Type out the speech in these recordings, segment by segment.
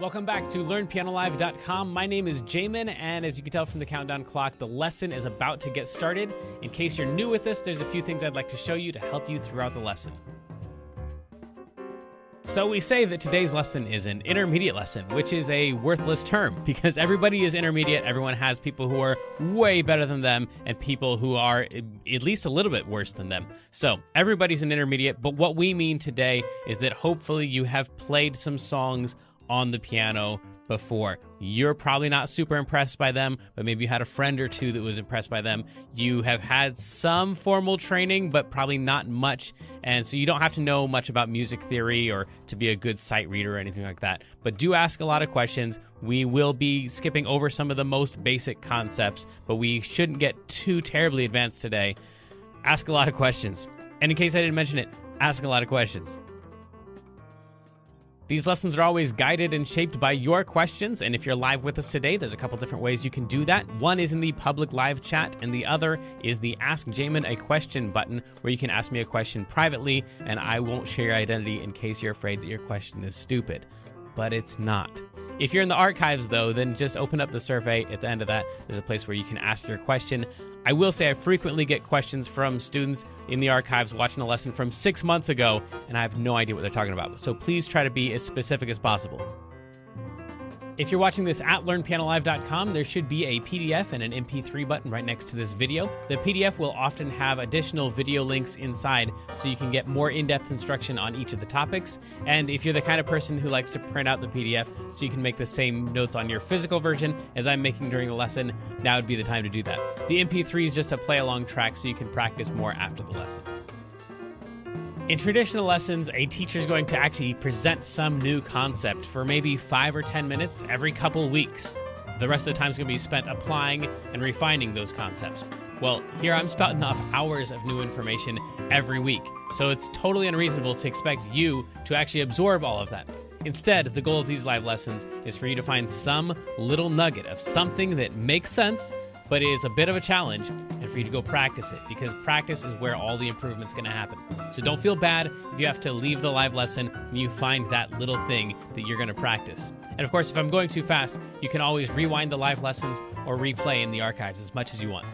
Welcome back to LearnPianoLive.com. My name is Jamin, and as you can tell from the countdown clock, the lesson is about to get started. In case you're new with this, there's a few things I'd like to show you to help you throughout the lesson. So we say that today's lesson is an intermediate lesson, which is a worthless term because everybody is intermediate. Everyone has people who are way better than them and people who are at least a little bit worse than them. So everybody's an intermediate, but what we mean today is that hopefully you have played some songs on the piano before. You're probably not super impressed by them, but maybe you had a friend or two that was impressed by them. You have had some formal training, but probably not much, and so you don't have to know much about music theory or to be a good sight reader or anything like that. But do ask a lot of questions. We will be skipping over some of the most basic concepts, but we shouldn't get too terribly advanced today. Ask a lot of questions. And in case I didn't mention it, ask a lot of questions. These lessons are always guided and shaped by your questions, and if you're live with us today, there's a couple different ways you can do that. One is in the public live chat, and the other is the Ask Jamin a Question button, where you can ask me a question privately, and I won't share your identity in case you're afraid that your question is stupid. But it's not. If you're in the archives, though, then just open up the survey. At the end of that, there's a place where you can ask your question. I will say I frequently get questions from students in the archives watching a lesson from 6 months ago, and I have no idea what they're talking about. So please try to be as specific as possible. If you're watching this at LearnPianoLive.com, there should be a PDF and an MP3 button right next to this video. The PDF will often have additional video links inside so you can get more in-depth instruction on each of the topics. And if you're the kind of person who likes to print out the PDF so you can make the same notes on your physical version as I'm making during the lesson, now would be the time to do that. The MP3 is just a play-along track so you can practice more after the lesson. In traditional lessons, a teacher is going to actually present some new concept for maybe 5 or 10 minutes every couple weeks. The rest of the time is going to be spent applying and refining those concepts. Well, here I'm spouting off hours of new information every week, so it's totally unreasonable to expect you to actually absorb all of that. Instead, the goal of these live lessons is for you to find some little nugget of something that makes sense, but is a bit of a challenge, and for you to go practice it, because practice is where all the improvement's going to happen. So don't feel bad if you have to leave the live lesson when you find that little thing that you're going to practice. And of course, if I'm going too fast, you can always rewind the live lessons or replay in the archives as much as you want.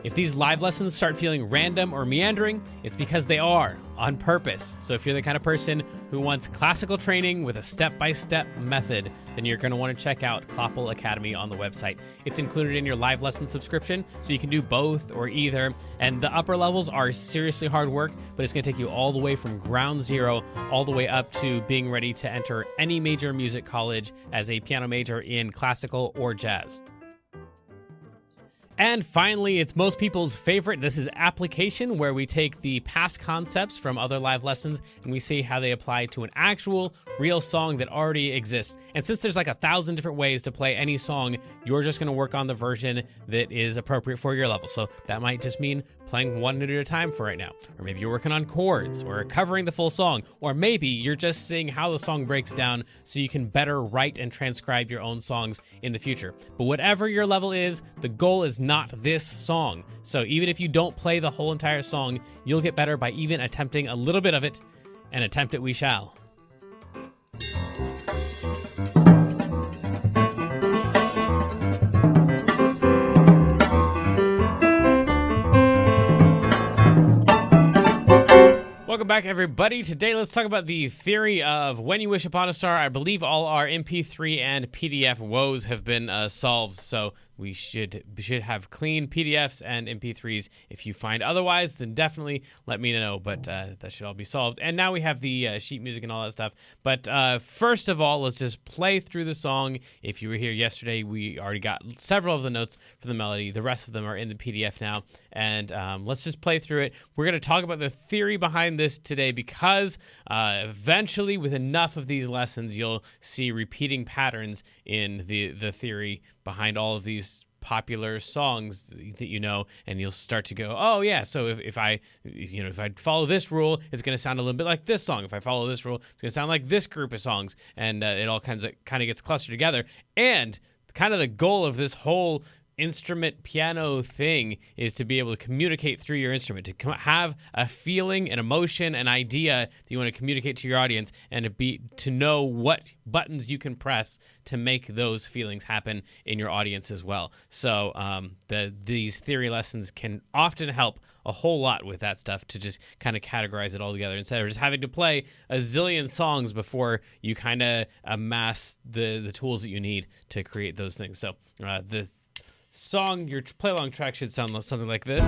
If these live lessons start feeling random or meandering, it's because they are, on purpose. So if you're the kind of person who wants classical training with a step-by-step method, then you're going to want to check out Kloppel Academy on the website. It's included in your live lesson subscription, so you can do both or either. And the upper levels are seriously hard work, but it's going to take you all the way from ground zero, all the way up to being ready to enter any major music college as a piano major in classical or jazz. And finally, it's most people's favorite. This is application, where we take the past concepts from other live lessons and we see how they apply to an actual, real song that already exists. And since there's like 1,000 different ways to play any song, you're just going to work on the version that is appropriate for your level. So that might just mean playing one note at a time for right now. Or maybe you're working on chords or covering the full song. Or maybe you're just seeing how the song breaks down so you can better write and transcribe your own songs in the future. But whatever your level is, the goal is not this song. So even if you don't play the whole entire song, you'll get better by even attempting a little bit of it, and attempt it we shall. Welcome back, everybody. Today, let's talk about the theory of When You Wish Upon a Star. I believe all our MP3 and PDF woes have been solved, so we should have clean PDFs and MP3s. If you find otherwise, then definitely let me know, but that should all be solved. And now we have the sheet music and all that stuff. But first of all, let's just play through the song. If you were here yesterday, we already got several of the notes for the melody. The rest of them are in the PDF now. And let's just play through it. We're going to talk about the theory behind this today because eventually, with enough of these lessons, you'll see repeating patterns in the theory behind all of these popular songs that you know, and you'll start to go, oh yeah, so if I follow this rule, it's going to sound a little bit like this song. If I follow this rule, it's going to sound like this group of songs, and it all kind of gets clustered together. And kind of the goal of this whole instrument piano thing is to be able to communicate through your instrument, to have a feeling, an emotion, an idea that you want to communicate to your audience, and to know what buttons you can press to make those feelings happen in your audience as well. So these theory lessons can often help a whole lot with that stuff, to just kind of categorize it all together instead of just having to play a zillion songs before you kind of amass the tools that you need to create those things. So the song, your play along track, should sound something like this.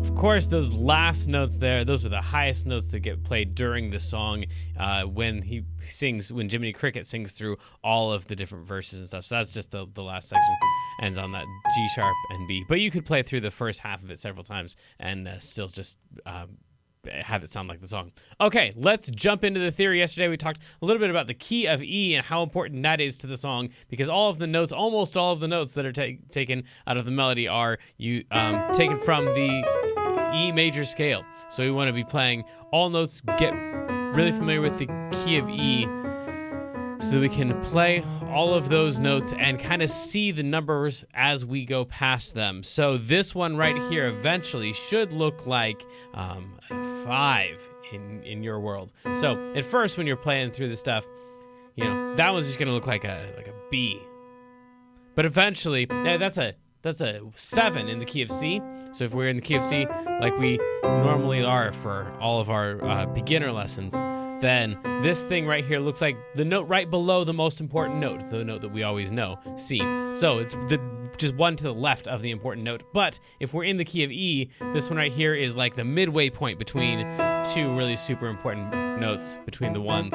Of course, those last notes there, those are the highest notes that get played during the song when Jiminy Cricket sings through all of the different verses and stuff. So that's just the last section, ends on that G sharp and B. But you could play through the first half of it several times and still just have it sound like the song. Okay, let's jump into the theory. Yesterday we talked a little bit about the key of E and how important that is to the song, because almost all of the notes that are taken out of the melody are taken from the E major scale. So we want to be playing all notes, get really familiar with the key of E so that we can play all of those notes and kind of see the numbers as we go past them. So this one right here eventually should look like a 5 in your world. So at first, when you're playing through the stuff, that one's just going to look like a B. But eventually, that's a 7 in the key of C. So if we're in the key of C, like we normally are for all of our beginner lessons, then this thing right here looks like the note right below the most important note, the note that we always know, C. So it's just one to the left of the important note. But if we're in the key of E, this one right here is like the midway point between two really super important notes between the ones.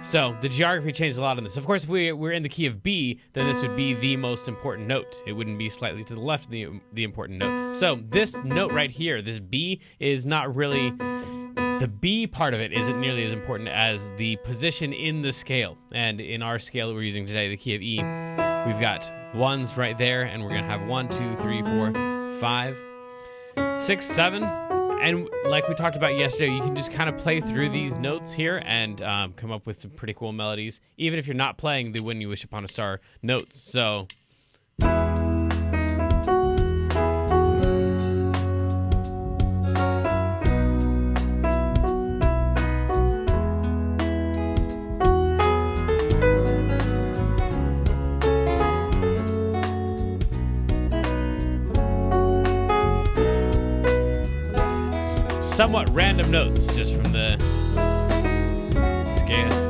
So the geography changed a lot on this. Of course, if we're in the key of B, then this would be the most important note. It wouldn't be slightly to the left of the important note. So this note right here, this B, is not really... The B part of it isn't nearly as important as the position in the scale. And in our scale that we're using today, the key of E, we've got ones right there, and we're going to have 1, 2, 3, 4, 5, 6, 7. And like we talked about yesterday, you can just kind of play through these notes here and come up with some pretty cool melodies, even if you're not playing the When You Wish Upon a Star notes. So... somewhat random notes just from the scale.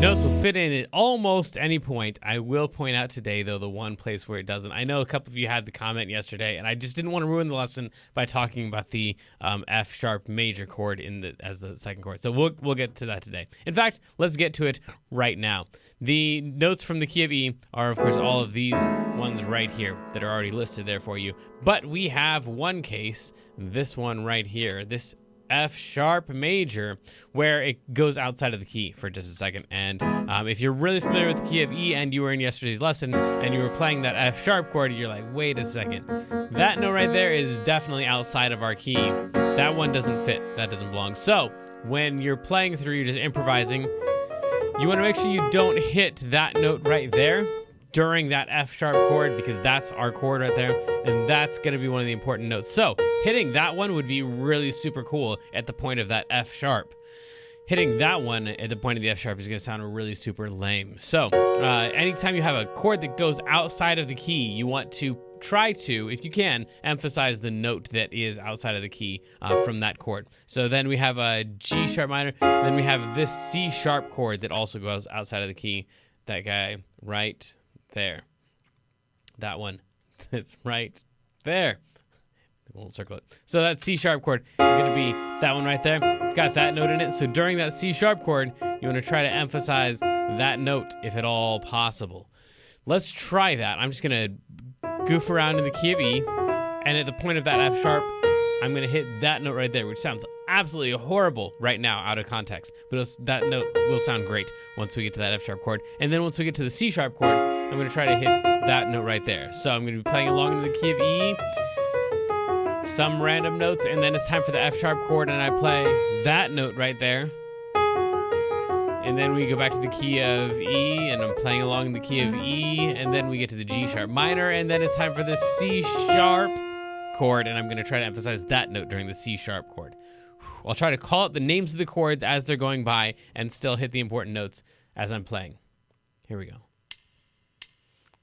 Notes will fit in at almost any point. I will point out today, though, the one place where it doesn't. I know a couple of you had the comment yesterday, and I just didn't want to ruin the lesson by talking about the F sharp major chord as the second chord. So we'll get to that today. In fact, let's get to it right now. The notes from the key of E are, of course, all of these ones right here that are already listed there for you. But we have one case, this one right here, this F sharp major, where it goes outside of the key for just a second. And if you're really familiar with the key of E and you were in yesterday's lesson and you were playing that F sharp chord, you're like, wait a second, that note right there is definitely outside of our key. That one doesn't fit, that doesn't belong. So when you're playing through, you're just improvising, you want to make sure you don't hit that note right there during that F sharp chord, because that's our chord right there, and that's going to be one of the important notes. So hitting that one would be really super cool at the point of that F sharp. hitting that one at the point of the F sharp is going to sound really super lame. So anytime you have a chord that goes outside of the key, you want to try to, if you can, emphasize the note that is outside of the key from that chord. So then we have a G sharp minor, then we have this C sharp chord that also goes outside of the key. That guy right there. That one that's right there. We'll circle it. So that C sharp chord is going to be that one right there. It's got that note in it. So during that C sharp chord, you want to try to emphasize that note if at all possible. Let's try that. I'm just going to goof around in the key of E, and at the point of that F sharp, I'm going to hit that note right there, which sounds absolutely horrible right now out of context. But that note will sound great once we get to that F sharp chord. And then once we get to the C sharp chord, I'm going to try to hit that note right there. So I'm going to be playing along in the key of E, some random notes, and then it's time for the F sharp chord, and I play that note right there. And then we go back to the key of E, and I'm playing along in the key of E, and then we get to the G sharp minor, and then it's time for the C sharp chord, and I'm going to try to emphasize that note during the C sharp chord. I'll try to call out the names of the chords as they're going by and still hit the important notes as I'm playing. Here we go.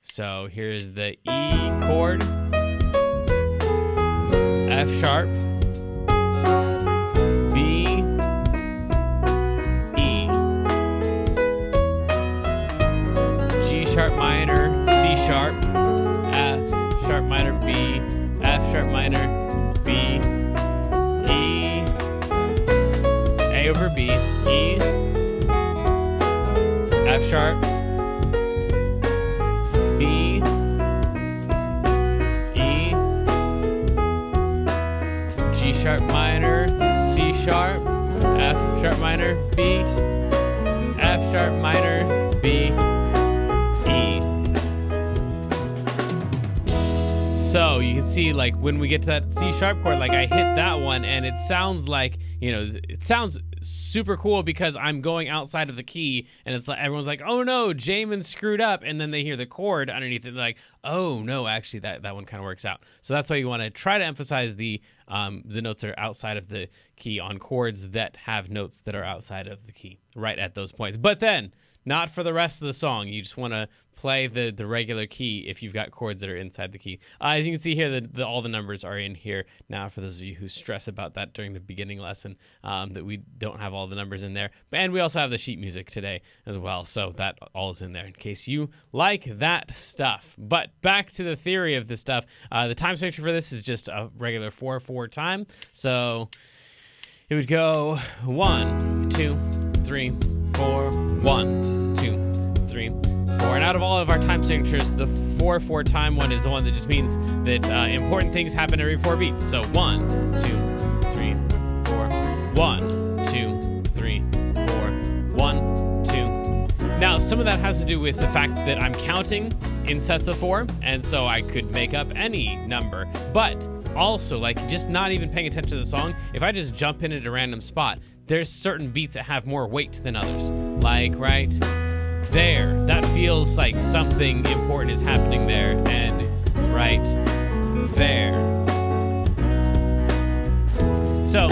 So here's the E chord, F sharp, B, E, G sharp minor, C sharp, F sharp minor, B, F sharp minor, B, E, A over B, E, F sharp, B, E, G sharp minor, C sharp, F sharp minor, B, F sharp minor, B, E. So you can see, like, when we get to that C sharp chord, like, I hit that one and it sounds like, you know, it sounds super cool because I'm going outside of the key, and it's like everyone's like, oh no, Jamin screwed up, and then they hear the chord underneath it, they're like, oh no, actually that one kind of works out. So that's why you want to try to emphasize the notes that are outside of the key on chords that have notes that are outside of the key right at those points. But then not for the rest of the song. You just want to play the regular key if you've got chords that are inside the key. As you can see here, all the numbers are in here now for those of you who stress about that during the beginning lesson, that we don't have all the numbers in there. And we also have the sheet music today as well, so that all is in there in case you like that stuff. But back to the theory of this stuff. The time signature for this is just a regular 4/4 time. So it would go 1, 2, 3, 4, 1, 2, 3, 4. And out of all of our time signatures, the 4/4 time one is the one that just means that important things happen every 4 beats. So 1, 2, 3, 4, 1, 2, 3, 4, 1, 2. Now, some of that has to do with the fact that I'm counting in sets of 4, and so I could make up any number. But also, like, just not even paying attention to the song, if I just jump in at a random spot, there's certain beats that have more weight than others. Like right there, that feels like something important is happening there, and right there. So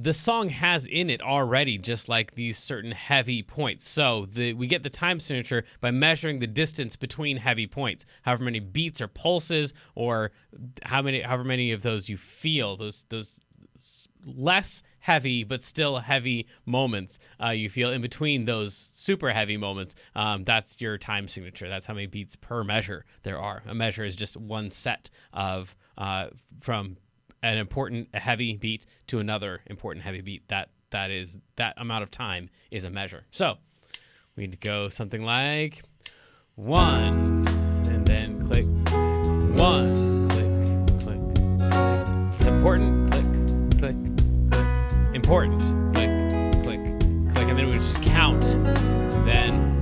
the song has in it already just like these certain heavy points. So we get the time signature by measuring the distance between heavy points, however many beats or pulses, or however many of those you feel, those less heavy but still heavy moments you feel in between those super heavy moments. That's your time signature. That's how many beats per measure there are. A measure is just one set of from an important heavy beat to another important heavy beat. That amount of time is a measure. So we'd go something like 1, and then click 1, click, click, click. It's important, click, click, click, important, click, click, click, and then we just count. Then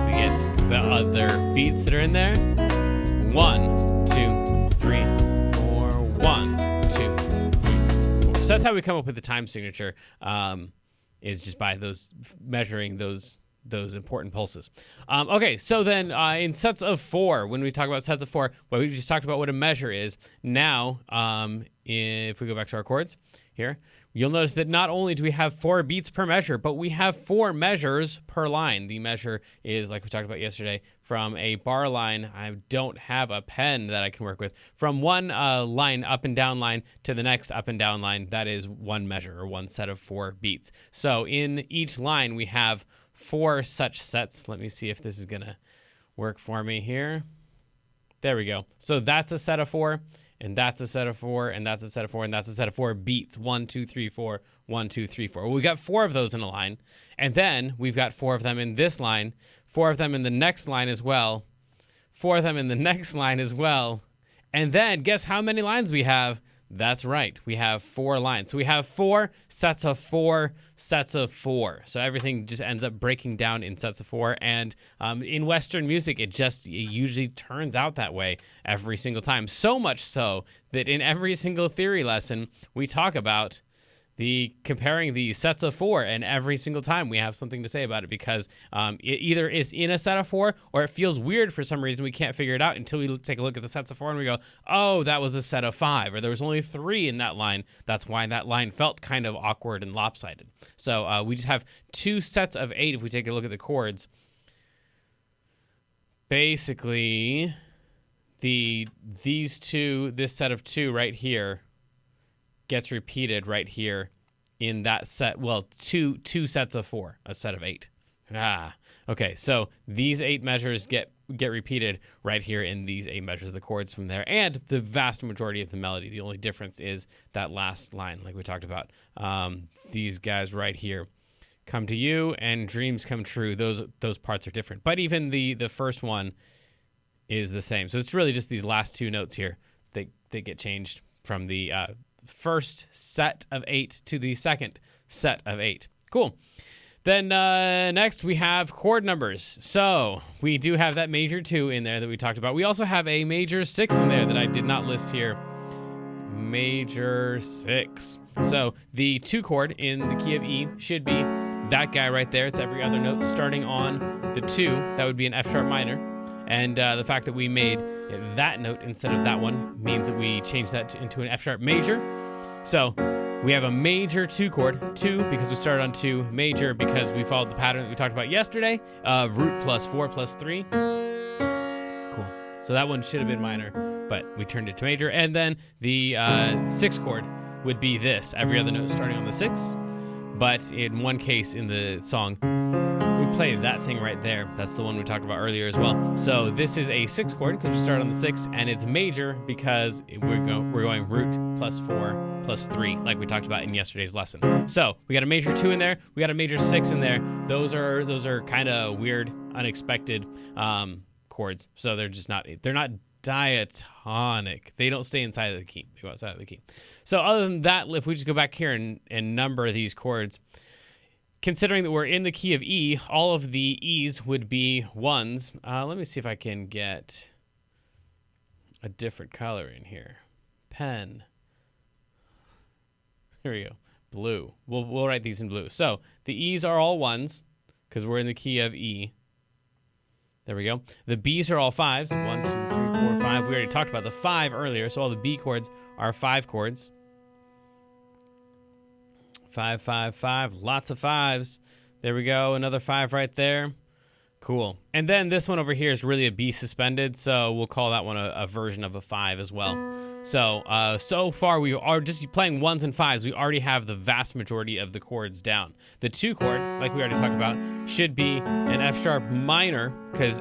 we get the other beats that are in there. 1, 2, 3, 4, 1, 2, 3, 4. So that's how we come up with the time signature, is just by those measuring those those important pulses. Okay, so then in sets of 4, when we talk about sets of 4, well, we just talked about what a measure is. Now, if we go back to our chords here, you'll notice that not only do we have 4 beats per measure, but we have 4 measures per line. The measure is, like we talked about yesterday, from a bar line. I don't have a pen that I can work with. From one line, up and down line, to the next up and down line, that is one measure, or one set of 4 beats. So in each line, we have 4 such sets. Let me see if this is going to work for me here. There we go. So that's a set of 4. And that's a set of 4, and that's a set of 4, and that's a set of 4 beats. 1, 2, 3, 4, 1, 2, 3, 4. Well, we got 4 of those in a line, and then we've got 4 of them in this line, 4 of them in the next line as well, 4 of them in the next line as well, and then guess how many lines we have? That's right, we have 4 lines. So we have 4 sets of 4 sets of 4. So everything just ends up breaking down in sets of 4. And in Western music, it usually turns out that way every single time. So much so that in every single theory lesson, we talk about comparing the sets of 4, and every single time we have something to say about it, because it either is in a set of 4 or it feels weird for some reason. We can't figure it out until we take a look at the sets of 4 and we go, oh, that was a set of 5, or there was only 3 in that line. That's why that line felt kind of awkward and lopsided. So we just have 2 sets of 8 if we take a look at the chords. Basically, this set of 2 right here gets repeated right here in that set. Well, two sets of 4, a set of 8. Okay, so these 8 measures get repeated right here in these 8 measures of the chords from there, and the vast majority of the melody. The only difference is that last line, like we talked about. These guys right here, come to you and dreams come true. Those parts are different, but even the first one is the same. So it's really just these last 2 notes here that get changed from the first set of 8 to the second set of 8. Cool. Then next we have chord numbers. So we do have that major 2 in there that we talked about. We also have a major 6 in there that I did not list here. Major 6. So the 2 chord in the key of E should be that guy right there. It's every other note starting on the 2. That would be an F sharp minor. And the fact that we made that note instead of that one means that we changed that into an F sharp major. So we have a major 2 chord, 2 because we started on 2, major because we followed the pattern that we talked about yesterday of root plus 4 plus 3. Cool. So that one should have been minor, but we turned it to major. And then the 6 chord would be this, every other note starting on the 6. But in one case in the song, we play that thing right there. That's the one we talked about earlier as well. So this is a 6 chord because we start on the 6, and it's major because we're going root plus 4 plus 3, like we talked about in yesterday's lesson. So we got a major 2 in there, we got a major 6 in there. Those are kind of weird, unexpected chords. So they're not diatonic. They don't stay inside of the key. They go outside of the key. So other than that, if we just go back here and number these chords, considering that we're in the key of E, all of the E's would be 1s. Let me see if I can get a different color in here. Pen. Here we go. Blue. We'll write these in blue. So the E's are all 1s because we're in the key of E. There we go. The B's are all 5s. 1, 2, 3, 4, 5. We already talked about the 5 earlier, so all the B chords are 5 chords. 5, 5, 5. Lots of 5s. There we go. Another 5 right there. Cool. And then this one over here is really a B suspended, so we'll call that one a version of a 5 as well. So far we are just playing 1s and 5s. We already have the vast majority of the chords down. The 2 chord, like we already talked about, should be an F sharp minor, because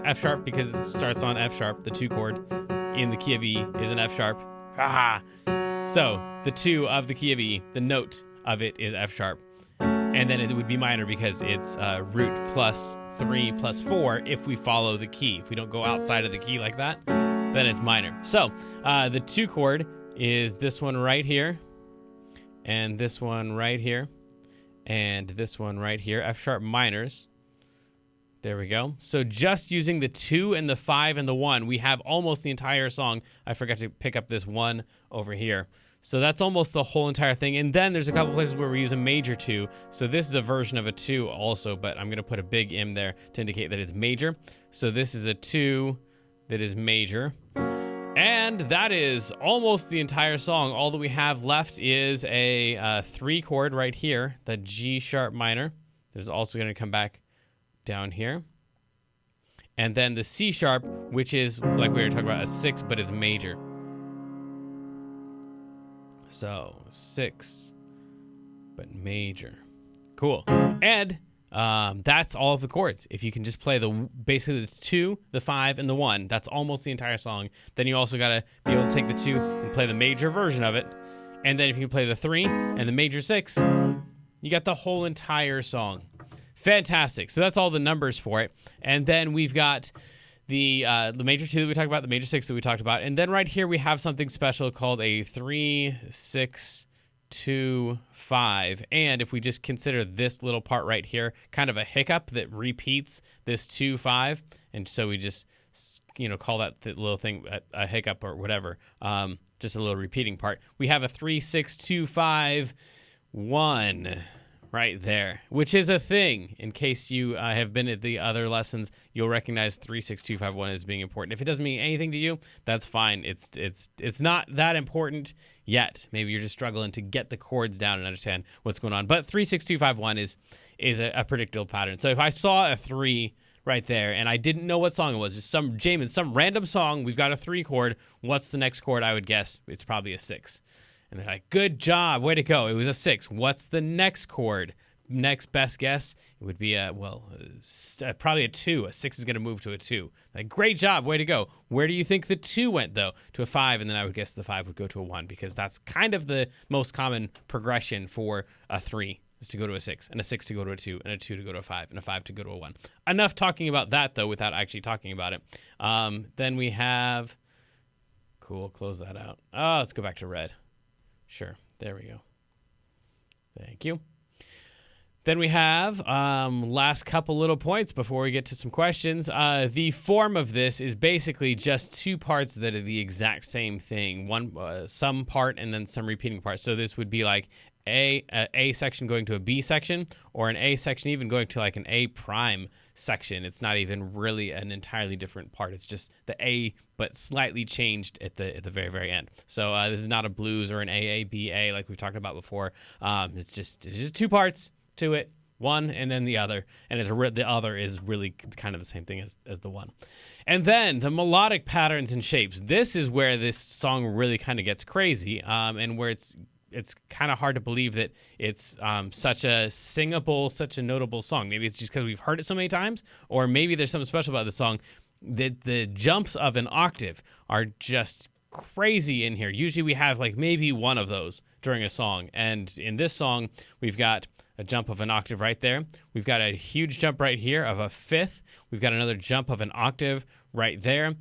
it starts on F sharp. The 2 chord in the key of E is an F sharp. So the 2 of the key of E, the note of it is F sharp. And then it would be minor because it's root plus 3 plus 4 if we follow the key. If we don't go outside of the key like that, then it's minor. So the 2 chord is this one right here, and this one right here, and this one right here, F sharp minors. There we go. So just using the 2 and the 5 and the 1, we have almost the entire song. I forgot to pick up this 1 over here. So that's almost the whole entire thing. And then there's a couple places where we use a major 2. So this is a version of a 2 also, but I'm going to put a big M there to indicate that it's major. So this is a 2 that is major. And that is almost the entire song. All that we have left is a 3 chord right here, the G sharp minor. There's also going to come back down here. And then the C sharp, which is, like we were talking about, a 6, but it's major. So 6, but major. Cool. And that's all of the chords. If you can just play basically the 2, the 5, and the 1, that's almost the entire song. Then you also got to be able to take the 2 and play the major version of it. And then if you can play the 3 and the major 6, you got the whole entire song. Fantastic. So that's all the numbers for it. And then we've got the major 2 that we talked about, the major 6 that we talked about. And then right here we have something special called a 3, 6, 2, 5. And if we just consider this little part right here, kind of a hiccup that repeats this 2, 5. And so we just, call that little thing a hiccup or whatever. Just a little repeating part. We have a 3, 6, 2, 5, 1. Right there, which is a thing. In case you have been at the other lessons, you'll recognize 3, 6, 2, 5, 1 as being important. If it doesn't mean anything to you, that's fine. It's not that important yet. Maybe you're just struggling to get the chords down and understand what's going on. But 3, 6, 2, 5, 1 is a predictable pattern. So if I saw a 3 right there and I didn't know what song it was, just some random song, we've got a 3 chord. What's the next chord? I would guess it's probably a 6. And they're like, good job, way to go. It was a 6. What's the next chord? Next best guess, it would be probably a 2. A 6 is going to move to a 2. Like, great job, way to go. Where do you think the 2 went, though? To a 5, and then I would guess the 5 would go to a 1, because that's kind of the most common progression for a 3, is to go to a 6, and a 6 to go to a 2, and a 2 to go to a 5, and a 5 to go to a 1. Enough talking about that, though, without actually talking about it. Then we have... Cool, close that out. Oh, let's go back to red. Sure, there we go. Thank you. Then we have last couple little points before we get to some questions. The form of this is basically just 2 parts that are the exact same thing. One some part and then some repeating parts. So this would be like a section going to a B section, or an A section even going to like an A prime section. It's not even really an entirely different part. It's just the A, but slightly changed at the very, very end. So this is not a blues or an A, like we've talked about before. It's just 2 parts to it, one and then the other, and the other is really kind of the same thing as the one. And then the melodic patterns and shapes. This is where this song really kind of gets crazy, and where it's kind of hard to believe that it's such a singable, such a notable song. Maybe it's just because we've heard it so many times, or maybe there's something special about the song that the jumps of an octave are just crazy in here. Usually we have like maybe one of those during a song, and in this song we've got a jump of an octave right there. We've got a huge jump right here of a 5th. We've got another jump of an octave right there.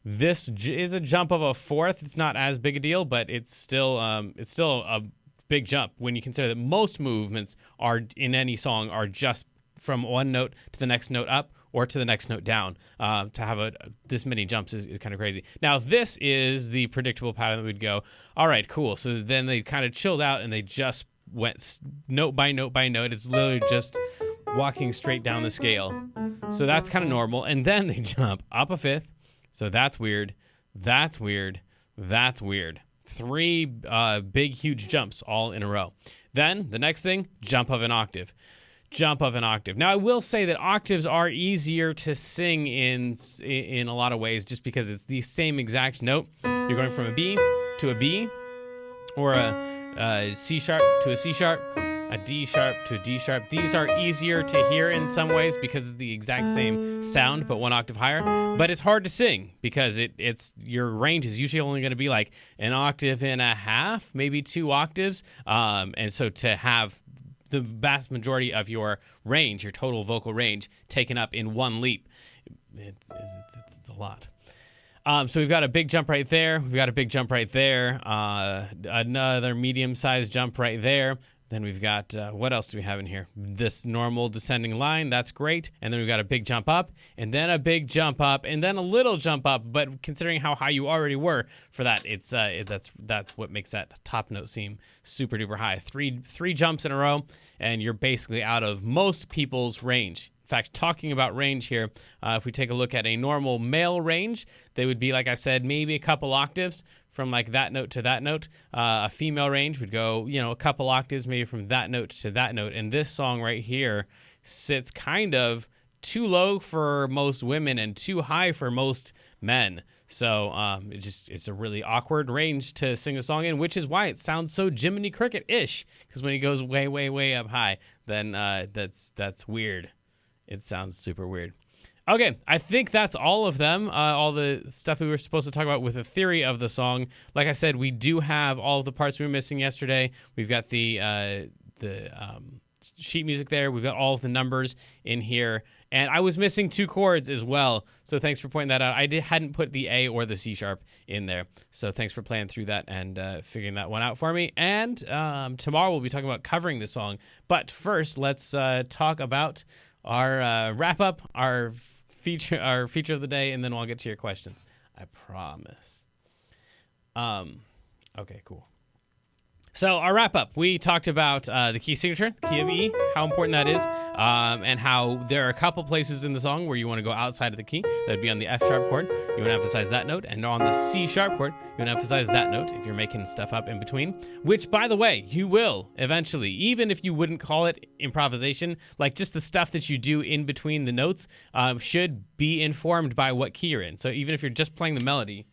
This is a jump of a 4th. It's not as big a deal, but it's still a big jump when you consider that most movements are in any song are just from one note to the next note up or to the next note down. To have this many jumps is kind of crazy. Now, this is the predictable pattern that we'd go, all right, cool. So then they kind of chilled out and they just went note by note by note. It's literally just walking straight down the scale. So that's kind of normal. And then they jump up a 5th. So that's weird. That's weird. That's weird. 3 big, huge jumps all in a row. Then the next thing, jump of an octave. Jump of an octave. Now, I will say that octaves are easier to sing in a lot of ways, just because it's the same exact note. You're going from a B to a B, or a C sharp to a C sharp, a D sharp to a D sharp. These are easier to hear in some ways because it's the exact same sound, but 1 octave higher. But it's hard to sing because it's your range is usually only going to be like an octave and a half, maybe 2 octaves. And so to have the vast majority of your range, your total vocal range, taken up in one leap, it's a lot. So we've got a big jump right there. We've got a big jump right there. Another medium-sized jump right there. Then we've got, what else do we have in here? This normal descending line, that's great. And then we've got a big jump up, and then a big jump up, and then a little jump up. But considering how high you already were for that, that's what makes that top note seem super duper high. Three jumps in a row, and you're basically out of most people's range. In fact, talking about range here, if we take a look at a normal male range, they would be, like I said, maybe a couple octaves from like that note to that note. A female range would go, a couple octaves maybe from that note to that note. And this song right here sits kind of too low for most women and too high for most men. So it's a really awkward range to sing a song in, which is why it sounds so Jiminy Cricket-ish. Because when he goes way, way, way up high, then that's weird. It sounds super weird. Okay, I think that's all of them, all the stuff we were supposed to talk about with the theory of the song. Like I said, we do have all of the parts we were missing yesterday. We've got the sheet music there. We've got all of the numbers in here. And I was missing 2 chords as well, so thanks for pointing that out. I hadn't put the A or the C sharp in there, so thanks for playing through that and figuring that one out for me. And tomorrow we'll be talking about covering the song. But first, let's talk about our wrap-up, our feature of the day, and then I'll get to your questions. I promise. Okay, cool. So our wrap-up, we talked about the key signature, key of E, how important that is, and how there are a couple places in the song where you want to go outside of the key. That would be on the F-sharp chord. You want to emphasize that note. And on the C-sharp chord, you want to emphasize that note if you're making stuff up in between, which, by the way, you will eventually, even if you wouldn't call it improvisation, like just the stuff that you do in between the notes should be informed by what key you're in. So even if you're just playing the melody,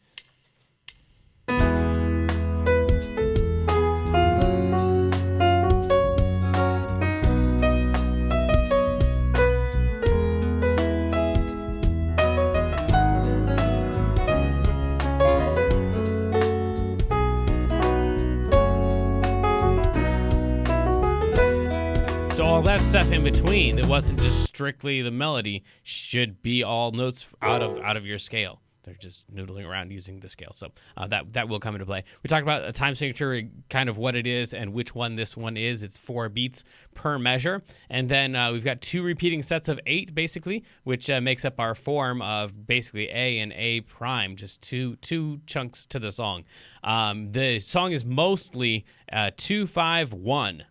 all that stuff in between that wasn't just strictly the melody should be all notes out of your scale. They're just noodling around using the scale. So that will come into play. We talked about a time signature, kind of what it is and which one this one is. It's 4 beats per measure. And then we've got 2 repeating sets of 8, basically, which makes up our form of basically A and A prime, just two chunks to the song. The song is mostly 2-5-1.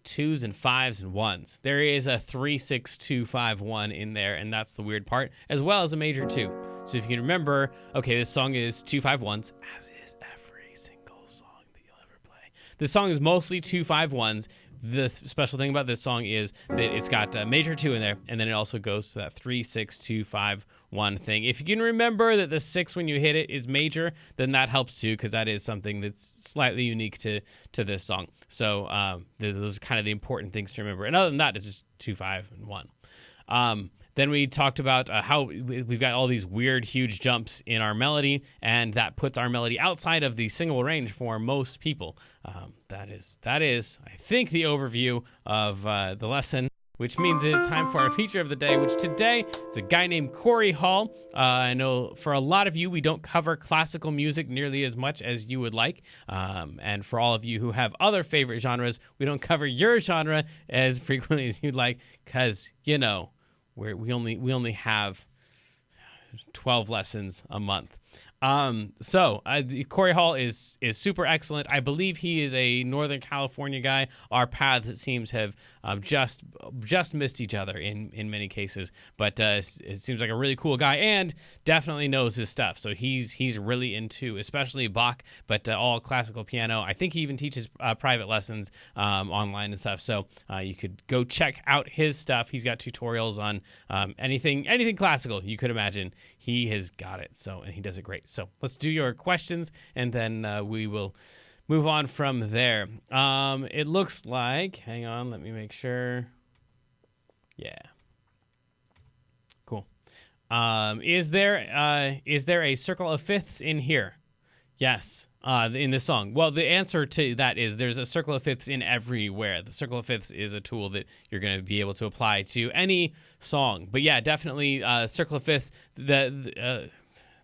2s and 5s and 1s. There is a 3-6-2-5-1 in there, and that's the weird part, as well as a major 2. So if you can remember, okay, this song is 2-5-1s, as is every single song that you'll ever play. This song is mostly 2-5-1s. The special thing about this song is that it's got a major 2 in there, and then it also goes to that 3-6-2-5-1 thing. If you can remember that the 6 when you hit it is major, then that helps too, because that is something that's slightly unique to this song. So those are kind of the important things to remember. And other than that, it's just 2-5-1. Then we talked about how we've got all these weird, huge jumps in our melody, and that puts our melody outside of the single range for most people. That is, I think, the overview of the lesson, which means it's time for our feature of the day, which today is a guy named Corey Hall. I know for a lot of you, we don't cover classical music nearly as much as you would like. And for all of you who have other favorite genres, we don't cover your genre as frequently as you'd like because, we only have 12 lessons a month. So Corey Hall is super excellent. I believe he is a Northern California guy. Our paths, it seems, have just missed each other in many cases. But it seems like a really cool guy and definitely knows his stuff. So he's really into, especially Bach, but all classical piano. I think he even teaches private lessons online and stuff. So you could go check out his stuff. He's got tutorials on anything classical you could imagine. He has got it. And he does it great. So let's do your questions, and then we will move on from there. It looks like, hang on, let me make sure. Yeah. Cool. Is there a circle of fifths in here? Yes. In this song. Well, the answer to that is there's a circle of fifths in everywhere. The circle of fifths is a tool that you're going to be able to apply to any song. But yeah, definitely circle of fifths.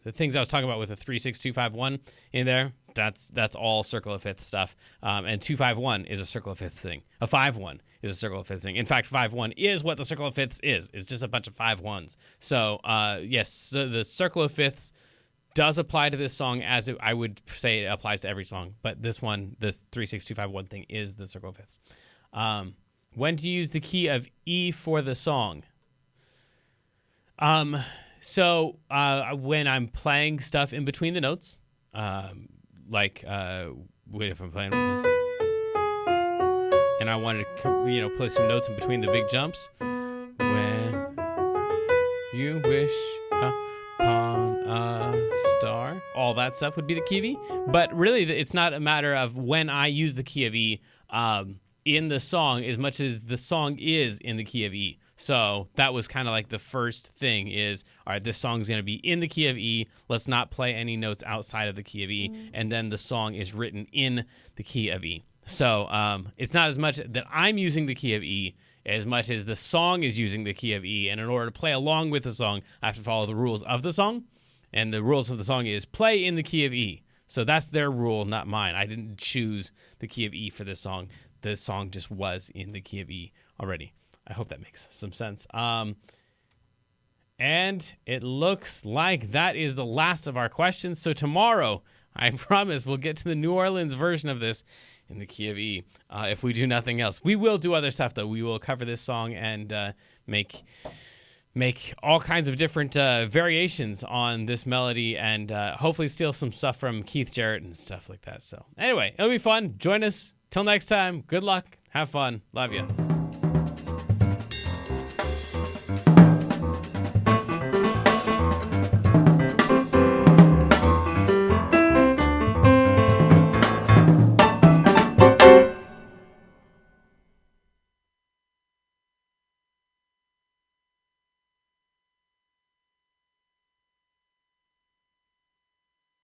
The things I was talking about with the 3-6-2-5-1 in there, That's all circle of fifth stuff. And 2-5-1 is a circle of fifth thing. A 5-1 is a circle of fifth thing. In fact, 5-1 is what the circle of fifths is. It's just a bunch of 5-1s. So yes, so the circle of fifths does apply to this song as I would say it applies to every song. But this one, this 3-6-2-5-1 thing is the circle of fifths. When to use the key of E for the song? So when I'm playing stuff in between the notes, if I'm playing and I wanted to, play some notes in between the big jumps. When you wish upon a star, all that stuff would be the key of E. But really, it's not a matter of when I use the key of E in the song as much as the song is in the key of E. So that was kind of like the first thing is, all right, this song is going to be in the key of E. Let's not play any notes outside of the key of E. And then the song is written in the key of E. So it's not as much that I'm using the key of E as much as the song is using the key of E. And in order to play along with the song, I have to follow the rules of the song. And the rules of the song is play in the key of E. So that's their rule, not mine. I didn't choose the key of E for this song. The song just was in the key of E already. I hope that makes some sense. And it looks like that is the last of our questions. So tomorrow, I promise, we'll get to the New Orleans version of this in the key of E if we do nothing else. We will do other stuff, though. We will cover this song and make all kinds of different variations on this melody and hopefully steal some stuff from Keith Jarrett and stuff like that. So anyway, it'll be fun. Join us. Till next time, good luck. Have fun. Love you.